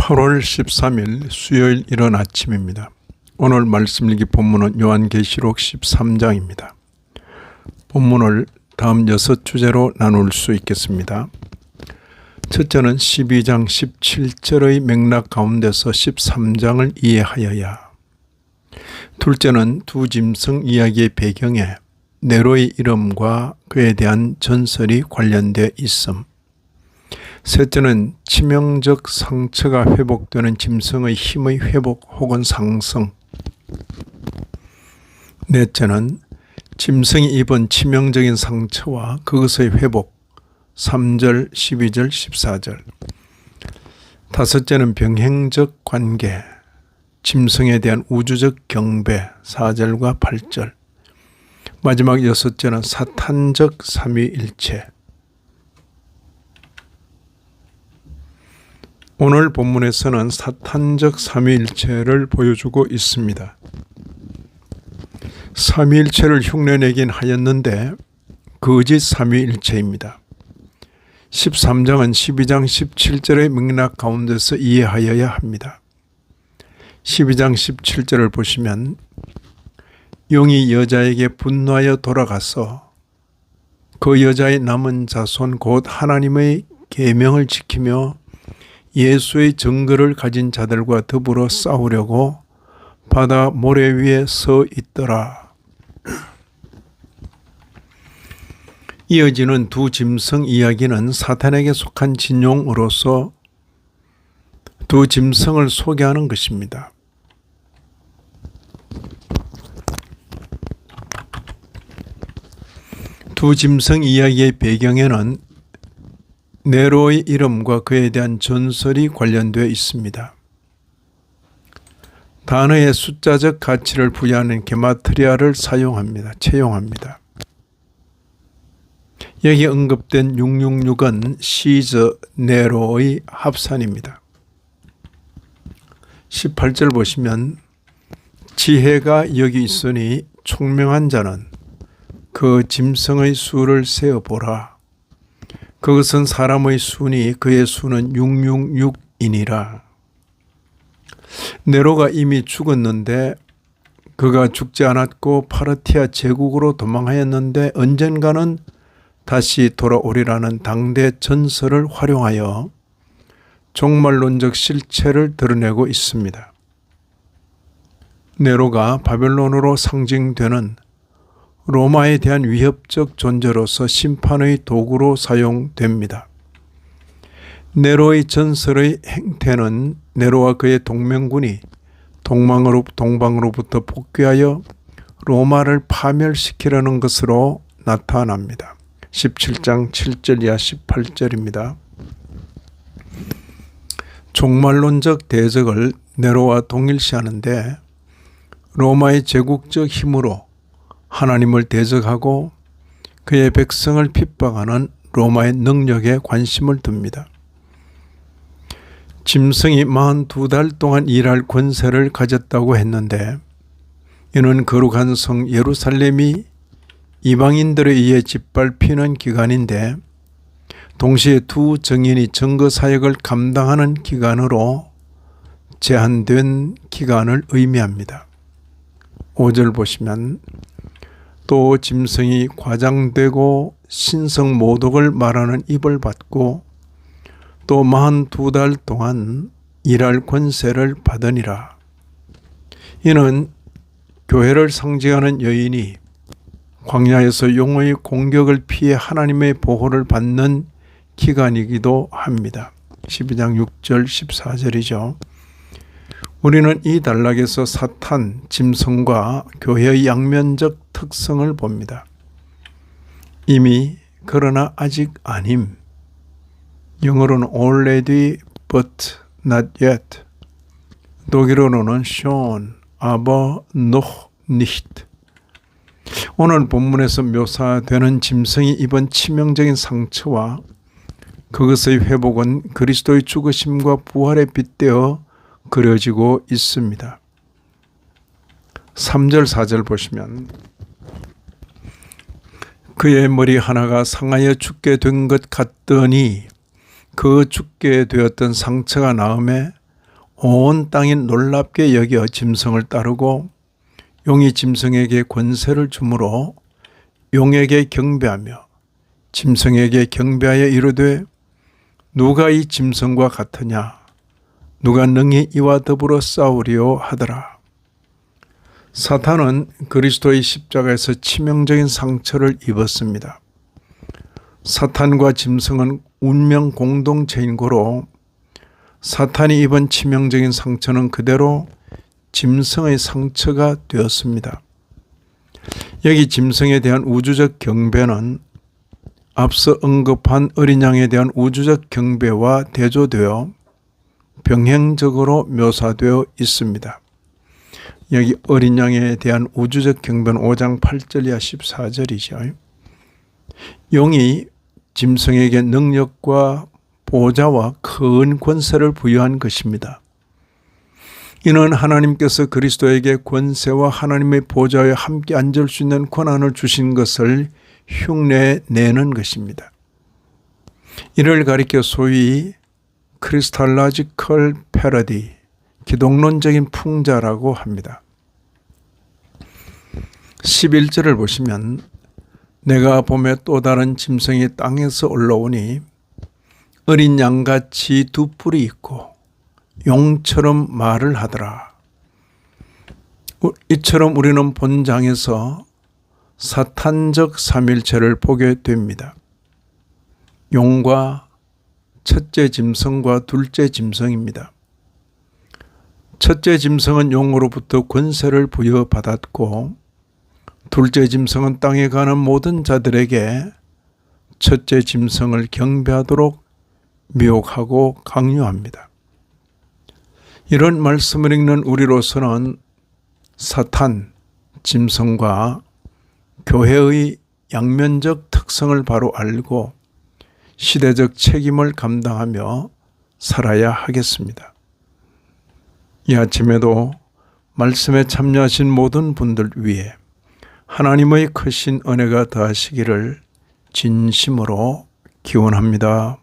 8월 13일 수요일 이른 아침입니다. 오늘 말씀 읽기 본문은 요한계시록 13장입니다. 본문을 다음 6주제로 나눌 수 있겠습니다. 첫째는 12장 17절의 맥락 가운데서 13장을 이해하여야. 둘째는 두 짐승 이야기의 배경에 네로의 이름과 그에 대한 전설이 관련되어 있음. 셋째는 치명적 상처가 회복되는 짐승의 힘의 회복 혹은 상승. 넷째는 짐승이 입은 치명적인 상처와 그것의 회복. 3절, 12절, 14절. 다섯째는 병행적 관계. 짐승에 대한 우주적 경배. 4절과 8절. 마지막 여섯째는 사탄적 삼위일체. 오늘 본문에서는 사탄적 삼위일체를 보여주고 있습니다. 삼위일체를 흉내내긴 하였는데 거짓 삼위일체입니다. 13장은 12장 17절의 맥락 가운데서 이해하여야 합니다. 12장 17절을 보시면 용이 여자에게 분노하여 돌아가서 그 여자의 남은 자손 곧 하나님의 계명을 지키며 예수의 증거를 가진 자들과 더불어 싸우려고 바다 모래 위에 서 있더라. 이어지는 두 짐승 이야기는 사탄에게 속한 진용으로서 두 짐승을 소개하는 것입니다. 두 짐승 이야기의 배경에는 네로의 이름과 그에 대한 전설이 관련되어 있습니다. 단어의 숫자적 가치를 부여하는 게마트리아를 채용합니다. 여기 언급된 666은 시저 네로의 합산입니다. 18절 보시면 지혜가 여기 있으니 총명한 자는 그 짐승의 수를 세어보라. 그것은 사람의 수니 그의 수는 666이니라. 네로가 이미 죽었는데 그가 죽지 않았고 파르티아 제국으로 도망하였는데 언젠가는 다시 돌아오리라는 당대 전설을 활용하여 종말론적 실체를 드러내고 있습니다. 네로가 바벨론으로 상징되는 로마에 대한 위협적 존재로서 심판의 도구로 사용됩니다. 네로의 전설의 행태는 네로와 그의 동맹군이 동방으로부터 복귀하여 로마를 파멸시키려는 것으로 나타납니다. 17장 7절 이하 18절입니다. 종말론적 대적을 네로와 동일시하는데 로마의 제국적 힘으로 하나님을 대적하고 그의 백성을 핍박하는 로마의 능력에 관심을 둡니다. 짐승이 42달 동안 일할 권세를 가졌다고 했는데 이는 거룩한 성 예루살렘이 이방인들에 의해 짓밟히는 기간인데 동시에 두 정인이 증거사역을 감당하는 기간으로 제한된 기간을 의미합니다. 5절 보시면 또 짐승이 과장되고 신성 모독을 말하는 입을 받고 또 42달 동안 일할 권세를 받으니라. 이는 교회를 상징하는 여인이 광야에서 용의 공격을 피해 하나님의 보호를 받는 기간이기도 합니다. 12장 6절 14절이죠. 우리는 이 단락에서 사탄, 짐승과 교회의 양면적 특성을 봅니다. 이미 그러나 아직 아님. 영어로는 already but not yet. 독일어로는 schon, aber noch nicht. 오늘 본문에서 묘사되는 짐승이 입은 치명적인 상처와 그것의 회복은 그리스도의 죽으심과 부활에 빗대어 그려지고 있습니다. 3절 4절 보시면 그의 머리 하나가 상하여 죽게 된 것 같더니 그 죽게 되었던 상처가 나음에 온 땅이 놀랍게 여겨 짐승을 따르고 용이 짐승에게 권세를 주므로 용에게 경배하며 짐승에게 경배하여 이르되 누가 이 짐승과 같으냐 누가 능히 이와 더불어 싸우리요 하더라. 사탄은 그리스도의 십자가에서 치명적인 상처를 입었습니다. 사탄과 짐승은 운명 공동체인 고로 사탄이 입은 치명적인 상처는 그대로 짐승의 상처가 되었습니다. 여기 짐승에 대한 우주적 경배는 앞서 언급한 어린 양에 대한 우주적 경배와 대조되어 병행적으로 묘사되어 있습니다. 여기 어린 양에 대한 우주적 경배는 5장 8절 이하 14절이죠. 용이 짐승에게 능력과 보좌와 큰 권세를 부여한 것입니다. 이는 하나님께서 그리스도에게 권세와 하나님의 보좌에 함께 앉을 수 있는 권한을 주신 것을 흉내내는 것입니다. 이를 가리켜 소위 크리스탈로지컬 패러디, 기독론적인 풍자라고 합니다. 11절을 보시면 내가 봄에 또 다른 짐승이 땅에서 올라오니 어린 양같이 두 뿔이 있고 용처럼 말을 하더라. 이처럼 우리는 본장에서 사탄적 삼일체를 보게 됩니다. 용과 첫째 짐승과 둘째 짐승입니다. 첫째 짐승은 용으로부터 권세를 부여받았고 둘째 짐승은 땅에 가는 모든 자들에게 첫째 짐승을 경배하도록 미혹하고 강요합니다. 이런 말씀을 읽는 우리로서는 사탄, 짐승과 교회의 양면적 특성을 바로 알고 시대적 책임을 감당하며 살아야 하겠습니다. 이 아침에도 말씀에 참여하신 모든 분들 위해 하나님의 크신 은혜가 더하시기를 진심으로 기원합니다.